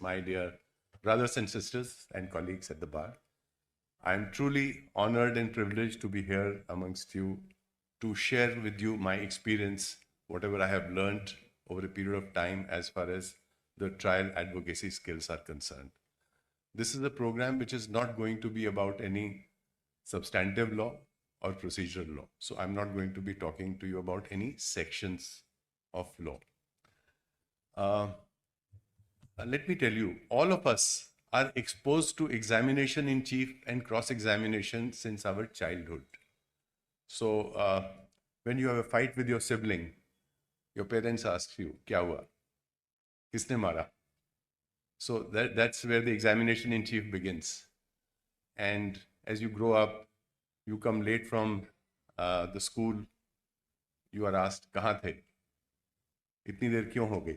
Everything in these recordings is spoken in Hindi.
my dear brothers and sisters and colleagues at the bar. I am truly honored and privileged to be here amongst you to share with you my experience, whatever I have learned over a period of time as far as the trial advocacy skills are concerned. This is a program which is not going to be about any substantive law or procedural law. So I'm not going to be talking to you about any sections of law. Let me tell you, all of us are exposed to examination in chief and cross-examination since our childhood. So when you have a fight with your sibling, your parents ask you, "Kya hua? Kisne mara?" So that's where the examination in chief begins. And as you grow up, you come late from the school, you are asked, "Kahan the? Itni der kyun ho gayi?"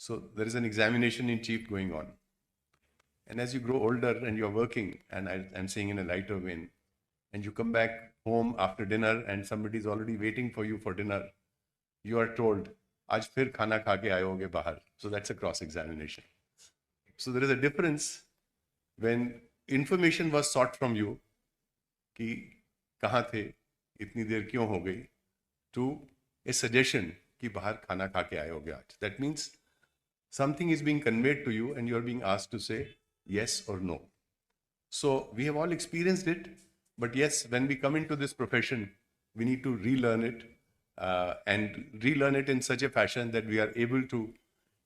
So there is an examination in chief going on. And as you grow older and you're working, and I'm saying in a lighter vein, and you come back home after dinner and somebody's already waiting for you for dinner, you are told, "Aaj phir khana kha ke aaye hoge bahar." So that's a cross-examination. So there is a difference when information was sought from you, कि कहाँ थे, इतनी देर क्यों हो गई, to a suggestion कि बाहर खाना खा के आए होगे आज. That means something is being conveyed to you and you're being asked to say yes or no. So we have all experienced it, but yes, when we come into this profession, we need to relearn it and relearn it in such a fashion that we are able to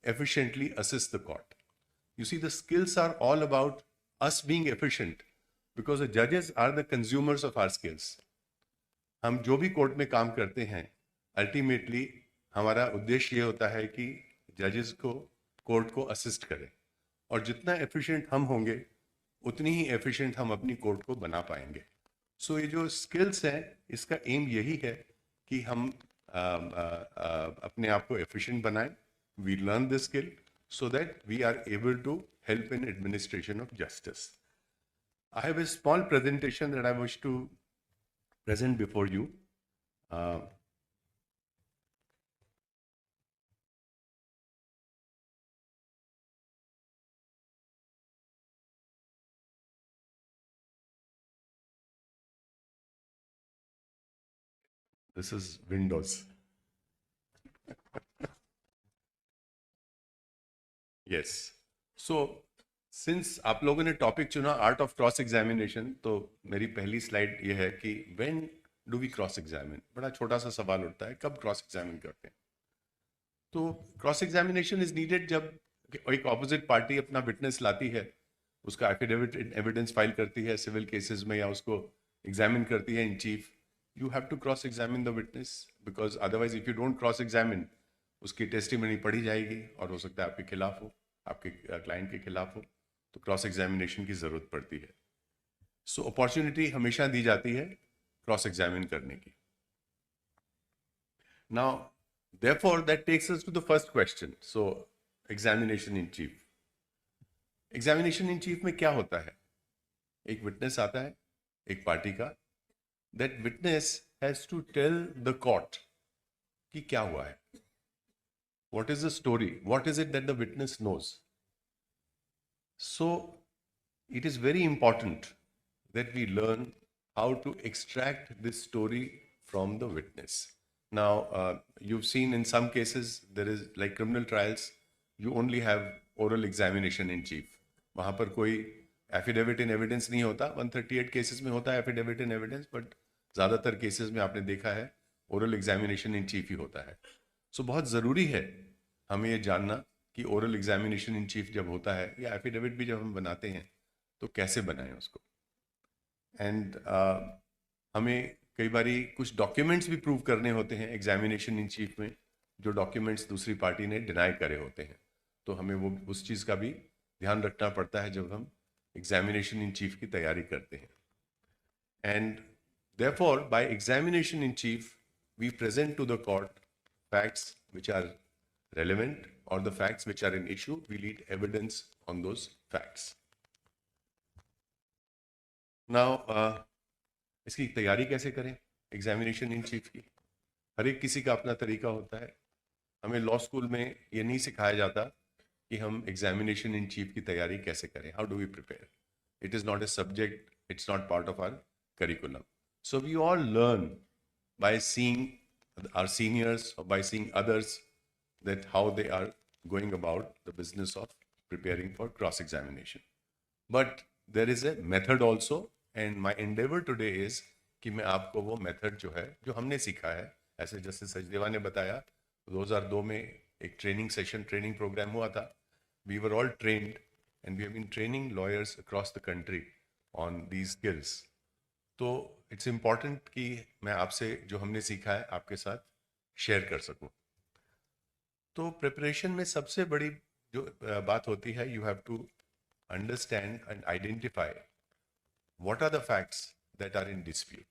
efficiently assist the court. You see, the skills are all about us being efficient because the judges are the consumers of our skills. हम जो भी कोर्ट में काम करते हैं, अल्टीमेटली हमारा उद्देश्य ये होता है कि जजेस को कोर्ट को असिस्ट करें, और जितना एफिशिएंट हम होंगे उतनी ही एफिशिएंट हम अपनी कोर्ट को बना पाएंगे. सो ये जो स्किल्स हैं, इसका एम यही है कि हम अपने आप को एफिशिएंट बनाएं. We learn this skill so that we are able to help in administration of justice. I have a small presentation that I wish to present before you. This is Windows. Yes. So since आप लोगों ने टॉपिक चुना आर्ट ऑफ क्रॉस एग्जामिनेशन, तो मेरी पहली स्लाइड ये है कि when do we cross examine. बड़ा छोटा सा सवाल उठता है, कब क्रॉस एग्जामिन करते हैं. तो क्रॉस एग्जामिनेशन इज नीडेड जब एक ऑपोजिट पार्टी अपना विटनेस लाती है, उसका एफिडेविट एविडेंस फाइल करती है सिविल केसेस में, या उसको एग्जामिन करती है in chief. You have to cross examine the witness, because otherwise if you don't cross examine, उसकी टेस्टिमनी पढ़ी जाएगी और हो सकता है आपके खिलाफ हो, आपके क्लाइंट के खिलाफ हो. तो क्रॉस एग्जामिनेशन की ज़रूरत पड़ती है. सो अपॉर्चुनिटी हमेशा दी जाती है क्रॉस एग्जामिन करने की. Now therefore that takes us to the first question. So examination in chief. Examination in chief में क्या होता है? एक विटनेस आता है एक पार्टी का. That witness has to tell the court कि क्या हुआ है. What is the story? What is it that the witness knows? So it is very important that we learn how to extract this story from the witness. Now, you've seen in some cases, there is like criminal trials, you only have oral examination in chief. वहाँ पर कोई affidavit in evidence नहीं होता. 138 cases में होता है affidavit in evidence, but ज़्यादातर cases में आपने देखा है oral examination in chief ही होता है. So बहुत ज़रूरी है हमें ये जानना कि oral examination in chief जब होता है, या affidavit भी जब हम बनाते हैं, तो कैसे बनाएं उसको. And हमें कई बारी कुछ डॉक्यूमेंट्स भी प्रूव करने होते हैं एग्जामिनेशन इन चीफ में, जो डॉक्यूमेंट्स दूसरी पार्टी ने डिनाई करे होते हैं. तो हमें वो उस चीज़ का भी ध्यान रखना पड़ता है जब हम एग्जामिनेशन इन चीफ की तैयारी करते हैं. And therefore by examination in chief we present to the court facts which are relevant, और the facts which are in issue we lead evidence on those facts. Now इसकी तैयारी कैसे करें एग्जामिनेशन इन चीफ की? हर एक किसी का अपना तरीका होता है. हमें लॉ स्कूल में ये नहीं सिखाया जाता कि हम एग्जामिनेशन इन चीफ की तैयारी कैसे करें, how do we prepare. It is not a subject, it's not part of our curriculum. So we all learn by seeing our seniors or by seeing others that how they are going about the business of preparing for cross examination. But there is a method also, and my endeavor today is कि मैं आपको वो मेथड जो है जो हमने सीखा है, ऐसे जैसे सचदेवा ने बताया 2002 में एक ट्रेनिंग सेशन ट्रेनिंग प्रोग्राम हुआ था. We were all trained and we have been training lawyers across the country on these skills. तो इट्स इम्पॉर्टेंट कि मैं आपसे जो हमने सीखा है आपके साथ शेयर कर सकूं. तो प्रिपरेशन में सबसे बड़ी जो बात होती है, you have to understand and identify what are the facts that are in dispute.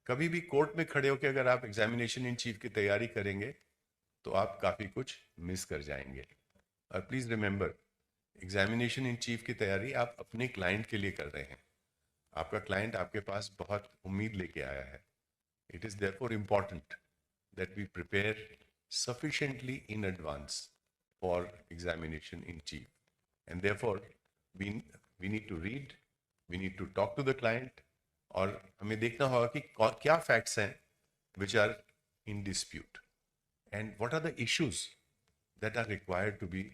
कभी भी कोर्ट में खड़े होकर अगर आप एग्जामिनेशन इन चीफ की तैयारी करेंगे तो आप काफ़ी कुछ मिस कर जाएंगे. और please remember, examination in chief की तैयारी आप अपने क्लाइंट के लिए कर रहे हैं. आपका क्लाइंट आपके पास बहुत उम्मीद लेके आया है. It is therefore important that we prepare sufficiently in advance for examination in chief, and therefore we need to read, we need to talk to the client, और हमें देखना होगा कि क्या facts हैं which are in dispute and what are the issues that are required to be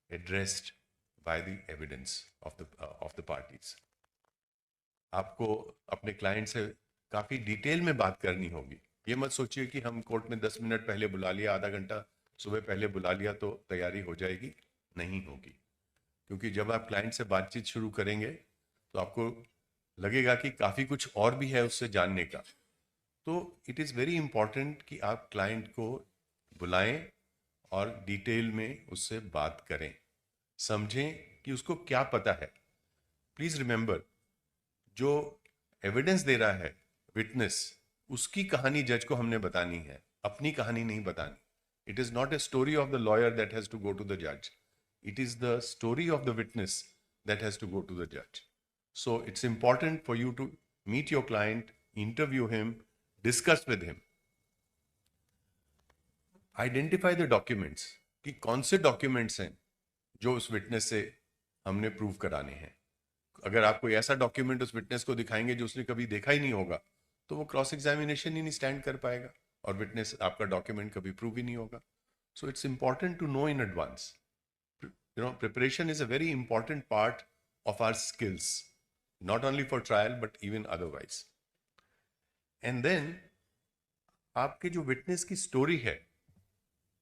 addressed by the evidence of the parties. आपको अपने क्लाइंट से काफ़ी डिटेल में बात करनी होगी. ये मत सोचिए कि हम कोर्ट में 10 मिनट पहले बुला लिया, आधा घंटा सुबह पहले बुला लिया तो तैयारी हो जाएगी. नहीं होगी, क्योंकि जब आप क्लाइंट से बातचीत शुरू करेंगे तो आपको लगेगा कि काफ़ी कुछ और भी है उससे जानने का. तो इट इज़ वेरी इंपॉर्टेंट कि आप क्लाइंट को बुलाएं और डिटेल में उससे बात करें, समझें कि उसको क्या पता है. प्लीज़ रिमेंबर, जो एविडेंस दे रहा है विटनेस, उसकी कहानी जज को हमने बतानी है, अपनी कहानी नहीं बतानी. It is not a story of the lawyer that has to go to the जज. It is the story of the witness that has to go to the जज. सो it's important for you to meet your client, interview him, discuss with him, identify the documents कि कौन से डॉक्यूमेंट्स हैं जो उस विटनेस से हमने प्रूव कराने हैं. अगर आप कोई ऐसा डॉक्यूमेंट उस विटनेस को दिखाएंगे जो उसने कभी देखा ही नहीं होगा तो वो क्रॉस एग्जामिनेशन ही नहीं स्टैंड कर पाएगा और विटनेस आपका डॉक्यूमेंट कभी प्रूव ही नहीं होगा. So it's important to know in advance. You know, preparation is a very important part of our skills, not only for trial but even otherwise. And then आपके जो विटनेस की स्टोरी है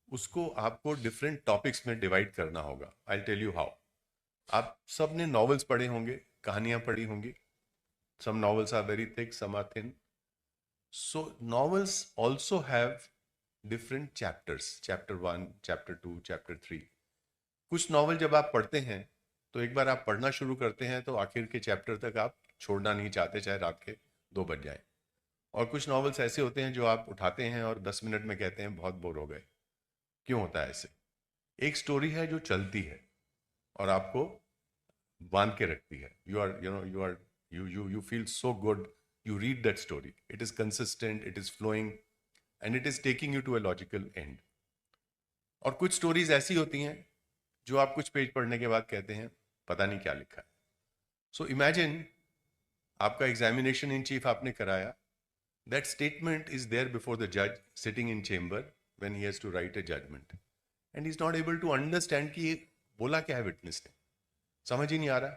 उसको आपको डिफरेंट टॉपिक्स में डिवाइड करना होगा. I tell you how. आप सब ने नॉवेल्स पढ़े होंगे, कहानियां पढ़ी होंगी. some novels are very thick, some are thin. So novels also have different chapters, chapter 1, chapter 2, chapter 3. कुछ नॉवल जब आप पढ़ते हैं तो एक बार आप पढ़ना शुरू करते हैं तो आखिर के चैप्टर तक आप छोड़ना नहीं चाहते, चाहे रात के 2 बज जाए. और कुछ नॉवेल्स ऐसे होते हैं जो आप उठाते हैं और 10 मिनट में कहते हैं बहुत बोर हो गए. क्यों होता है ऐसे? एक स्टोरी है जो चलती है और आपको बांध के रखती है. You feel so good, you read that story, it is consistent, it is flowing and it is taking you to a logical end. और कुछ स्टोरीज ऐसी होती हैं जो आप कुछ पेज पढ़ने के बाद कहते हैं पता नहीं क्या लिखा है. सो इमेजिन आपका एग्जामिनेशन इन चीफ आपने कराया, that statement is there before the जज sitting in chamber when he has to write a judgment and he is not able to understand कि ये बोला क्या है विटनेस ने, समझ ही नहीं आ रहा.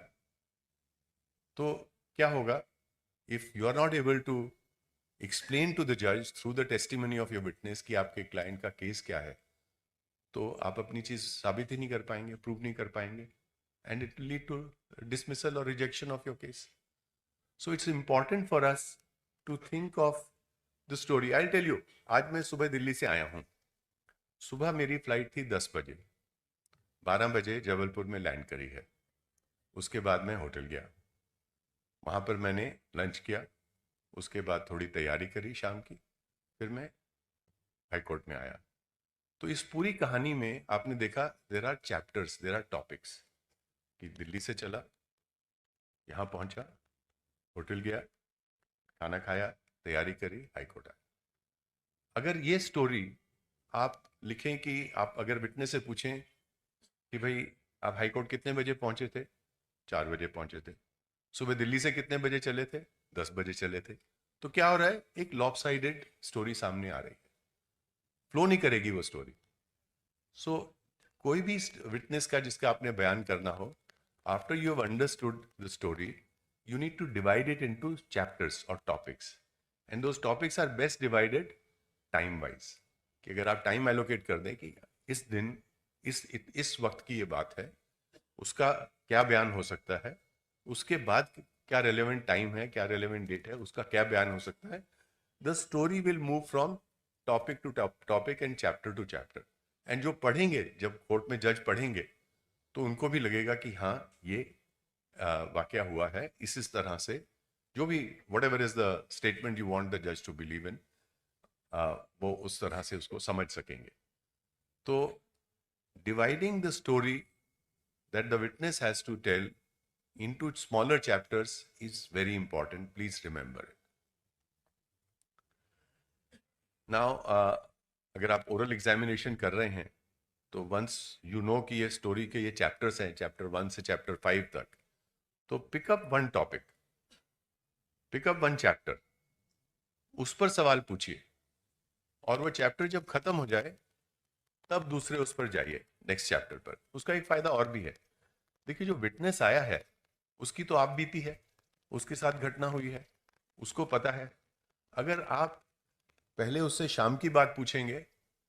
तो क्या होगा? If you are not able to explain to the जज through the testimony of your witness कि आपके क्लाइंट का केस क्या है, तो आप अपनी चीज साबित ही नहीं कर पाएंगे, प्रूव नहीं कर पाएंगे, and it lead to dismissal और rejection of your case. So it's important for us to think of the story. I tell you, आज मैं सुबह दिल्ली से आया हूं. सुबह मेरी फ्लाइट थी 10 बजे, 12 बजे जबलपुर में लैंड करी है. उसके बाद मैं होटल गया, वहाँ पर मैंने लंच किया, उसके बाद थोड़ी तैयारी करी शाम की, फिर मैं हाई कोर्ट में आया. तो इस पूरी कहानी में आपने देखा there are chapters, there are topics. कि दिल्ली से चला, यहाँ पहुँचा, होटल गया, खाना खाया, तैयारी करी, हाई कोर्ट आया. अगर ये स्टोरी आप लिखें कि आप अगर विटनेस से पूछें कि भाई आप हाई कोर्ट कितने बजे पहुंचे थे? 4 बजे पहुंचे थे। सुबह दिल्ली से कितने बजे चले थे? 10 बजे चले थे। तो क्या हो रहा है, एक लॉपसाइडेड स्टोरी सामने आ रही है, फ्लो नहीं करेगी वो स्टोरी। सो कोई भी विटनेस का जिसका आपने बयान करना हो, after you have understood the story, you need to divide it into chapters or topics, and those topics are best divided time wise, कि अगर आप टाइम एलोकेट कर दें कि इस दिन इस वक्त की ये बात है, उसका क्या बयान हो सकता है, उसके बाद क्या रेलेवेंट टाइम है, क्या रेलेवेंट डेट है, उसका क्या बयान हो सकता है, the story will move from topic to topic and chapter to chapter. And जो पढ़ेंगे, जब कोर्ट में जज पढ़ेंगे, तो उनको भी लगेगा कि हाँ, ये वाकया हुआ है इस तरह से, जो भी whatever is the statement you want the जज टू बिलीव इन, वो उस तरह से उसको समझ सकेंगे। तो dividing the story that the witness has to tell into smaller chapters is very important. Please remember it. Now, अगर आप oral examination कर रहे हैं, तो once you know कि ये story के ये chapters हैं, chapter 1 से chapter 5 तक, तो pick up one topic, pick up one chapter, उस पर सवाल पूछिए, और वो chapter जब खत्म हो जाए, तब दूसरे उस पर जाइए, next chapter पर। उसका एक फायदा और भी है। देखिए, जो witness आया है, उसकी तो आप बीती है, उसके साथ घटना हुई है, उसको पता है। अगर आप पहले उससे शाम की बात पूछेंगे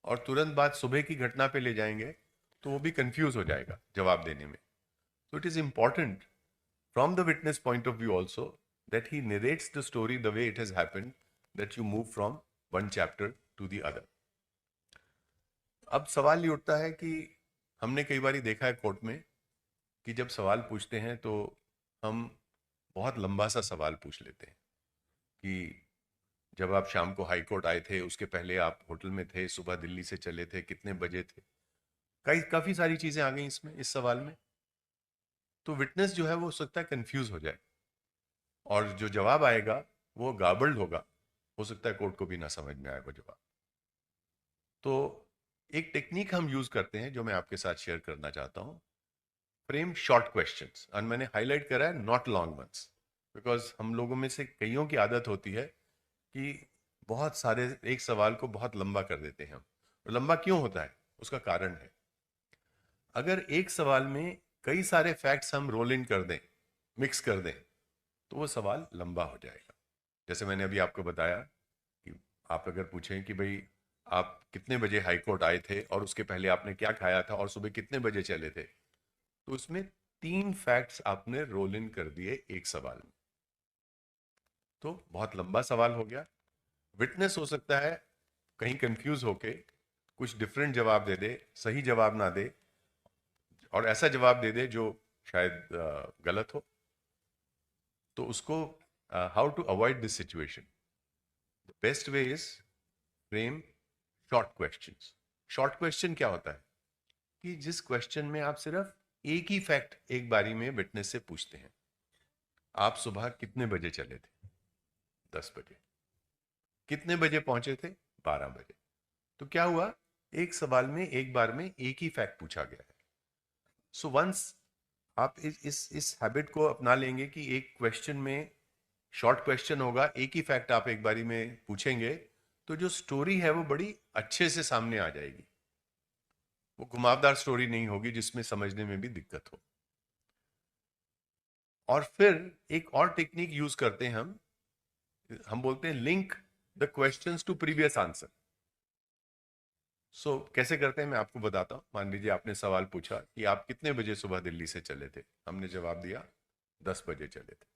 और तुरंत बाद सुबह की घटना पे ले जाएंगे, तो वो भी कंफ्यूज हो जाएगा जवाब देने में। तो it is important from the witness point of view also that he narrates the story the way it has happened, that you move from one chapter two the other. अब सवाल ये उठता है कि हमने कई बार देखा है कोर्ट में कि जब सवाल पूछते हैं तो हम बहुत लंबा सा सवाल पूछ लेते हैं कि जब आप शाम को हाई कोर्ट आए थे, उसके पहले आप होटल में थे, सुबह दिल्ली से चले थे, कितने बजे थे, काफी सारी चीजें आ गई इसमें, इस सवाल में। तो विटनेस जो है वो हो सकता है कंफ्यूज हो जाए, और जो जवाब आएगा वो गार्बल्ड होगा, हो सकता है कोर्ट को भी ना समझ में आए वो जवाब। तो एक टेक्निक हम यूज करते हैं जो मैं आपके साथ शेयर करना चाहता हूं, फ्रेम शॉर्ट क्वेश्चंस, और मैंने हाईलाइट करा है नॉट लॉन्ग वंस, बिकॉज हम लोगों में से कईयों की आदत होती है कि बहुत सारे एक सवाल को बहुत लंबा कर देते हैं हम। तो लंबा क्यों होता है, उसका कारण है, अगर एक सवाल में कई सारे फैक्ट्स हम रोल इन कर दें, मिक्स कर दें, तो वो सवाल लंबा हो जाएगा। जैसे मैंने अभी आपको बताया कि आप अगर पूछें कि भाई आप कितने बजे हाई कोर्ट आए थे और उसके पहले आपने क्या खाया था और सुबह कितने बजे चले थे, तो उसमें 3 फैक्ट्स आपने रोल इन कर दिए एक सवाल में, तो बहुत लंबा सवाल हो गया। विटनेस हो सकता है कहीं कंफ्यूज होके कुछ डिफरेंट जवाब दे दे, सही जवाब ना दे, और ऐसा जवाब दे दे जो शायद गलत हो। तो उसको how to avoid this situation, the best way is frame short questions. Short question क्या होता है कि जिस क्वेश्चन में आप सिर्फ एक ही फैक्ट एक बारी में विटनेस से पूछते हैं। आप सुबह कितने बजे चले थे? 10 बजे। कितने बजे पहुंचे थे? 12 बजे। तो क्या हुआ, एक सवाल में एक बार में एक ही फैक्ट पूछा गया है। सो वंस आप इस हैबिट को अपना लेंगे कि एक क्वेश्चन में, शॉर्ट क्वेश्चन होगा, एक ही फैक्ट आप एक बारी में पूछेंगे, तो जो स्टोरी है वो बड़ी अच्छे से सामने आ जाएगी, वो घुमावदार स्टोरी नहीं होगी जिसमें समझने में भी दिक्कत हो। और फिर एक और टेक्निक यूज करते हैं हम बोलते हैं link the questions to previous answer. So कैसे करते हैं मैं आपको बताता हूं। मान लीजिए आपने सवाल पूछा कि आप कितने बजे सुबह दिल्ली से चले थे, हमने जवाब दिया 10 बजे चले थे।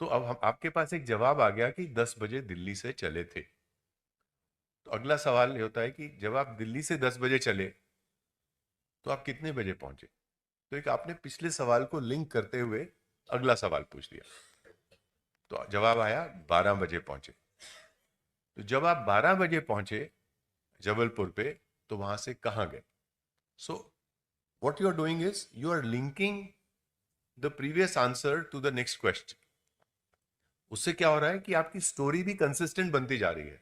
तो अब हम आपके पास एक जवाब आ गया कि 10 बजे दिल्ली से चले थे। तो अगला सवाल ये होता है कि जब आप दिल्ली से 10 बजे चले, तो आप कितने बजे पहुंचे? तो एक आपने पिछले सवाल को लिंक करते हुए अगला सवाल पूछ लिया, तो जवाब आया 12 बजे पहुंचे। तो जब आप 12 बजे पहुंचे जबलपुर पे, तो वहां से कहां गए? सो what you are doing is you are linking the previous answer to the next question. उससे क्या हो रहा है कि आपकी स्टोरी भी कंसिस्टेंट बनती जा रही है।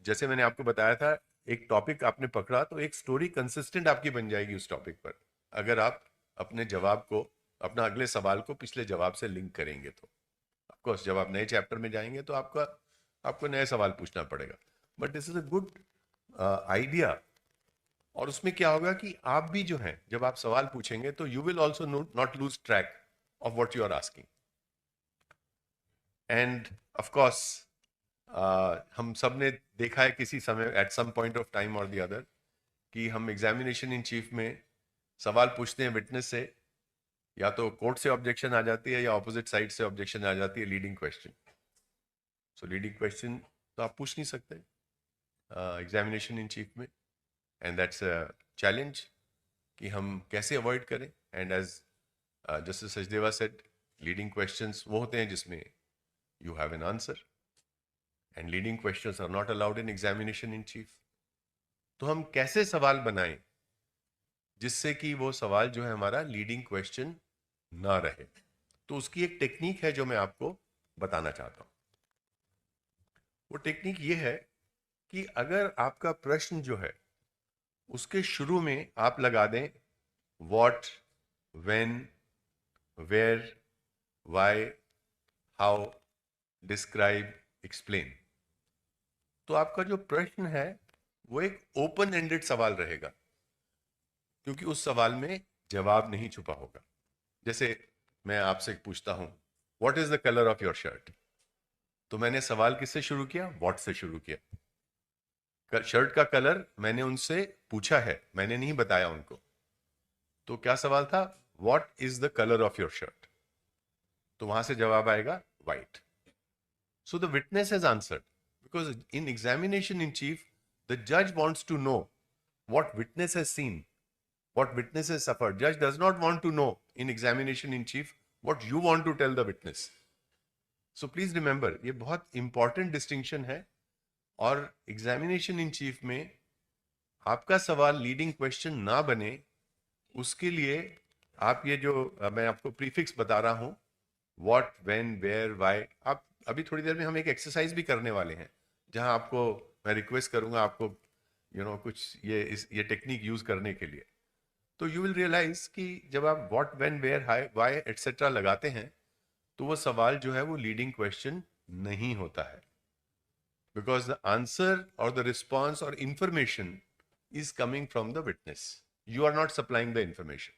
जैसे मैंने आपको बताया था, एक टॉपिक आपने पकड़ा तो एक स्टोरी कंसिस्टेंट आपकी बन जाएगी उस टॉपिक पर, अगर आप अपने जवाब को, अपना अगले सवाल को पिछले जवाब से लिंक करेंगे तो। ऑफ कोर्स जब आप नए चैप्टर में जाएंगे तो आपको नए सवाल पूछना पड़ेगा, but this is a good idea. और उसमें क्या होगा कि आप भी जो है जब आप सवाल पूछेंगे तो you will also not lose track of what you are asking. And of course हम सब ने देखा है किसी समय at some point of time और द अदर कि हम एग्जामिनेशन इन चीफ में सवाल पूछते हैं विटनेस से, या तो कोर्ट से ऑब्जेक्शन आ जाती है या ऑपोजिट साइड से ऑब्जेक्शन आ जाती है leading question. So leading question तो आप पूछ नहीं सकते एग्जामिनेशन इन चीफ में, एंड दैट्स अ चैलेंज कि हम कैसे अवॉइड करें। And as justice Sachdeva said, leading questions वो होते हैं जिसमें you have an answer, and leading questions are not allowed in examination in chief. तो हम कैसे सवाल बनाएं जिससे कि वो सवाल जो है हमारा लीडिंग क्वेश्चन ना रहे, तो उसकी एक टेक्निक है जो मैं आपको बताना चाहता हूं। वो टेक्निक ये है कि अगर आपका प्रश्न जो है उसके शुरू में आप लगा दें what, when, where, why, how, describe, explain, तो आपका जो प्रश्न है वो एक ओपन एंडेड सवाल रहेगा, क्योंकि उस सवाल में जवाब नहीं छुपा होगा। जैसे मैं आपसे पूछता हूं what is the colour of your shirt, तो मैंने सवाल किससे शुरू किया? व्हाट से शुरू किया। शर्ट का कलर मैंने उनसे पूछा है, मैंने नहीं बताया उनको। तो क्या सवाल था? What is the colour of your shirt, तो वहां से जवाब आएगा white. So the witness has answered, because in examination in chief the जज wants to know what witness has seen, what witness has suffered. Judge does not want to know in examination in chief what you want to tell the witness. So please remember, ये बहुत important distinction है। और एग्जामिनेशन इन चीफ में आपका सवाल लीडिंग क्वेश्चन ना बने, उसके लिए आप ये जो मैं आपको प्रीफिक्स बता रहा हूं व्हाट, व्हेन, वेयर, व्हाई, आप अभी थोड़ी देर में हम एक एक्सरसाइज भी करने वाले हैं जहां आपको मैं रिक्वेस्ट करूंगा आपको कुछ ये टेक्निक यूज करने के लिए। तो यू विल रियलाइज कि जब आप what, when, where, high, why etcetera लगाते हैं तो वो सवाल जो है वो लीडिंग क्वेश्चन नहीं होता है, बिकॉज द आंसर और द रिस्पॉन्स और information is coming from the witness. You are not supplying the information.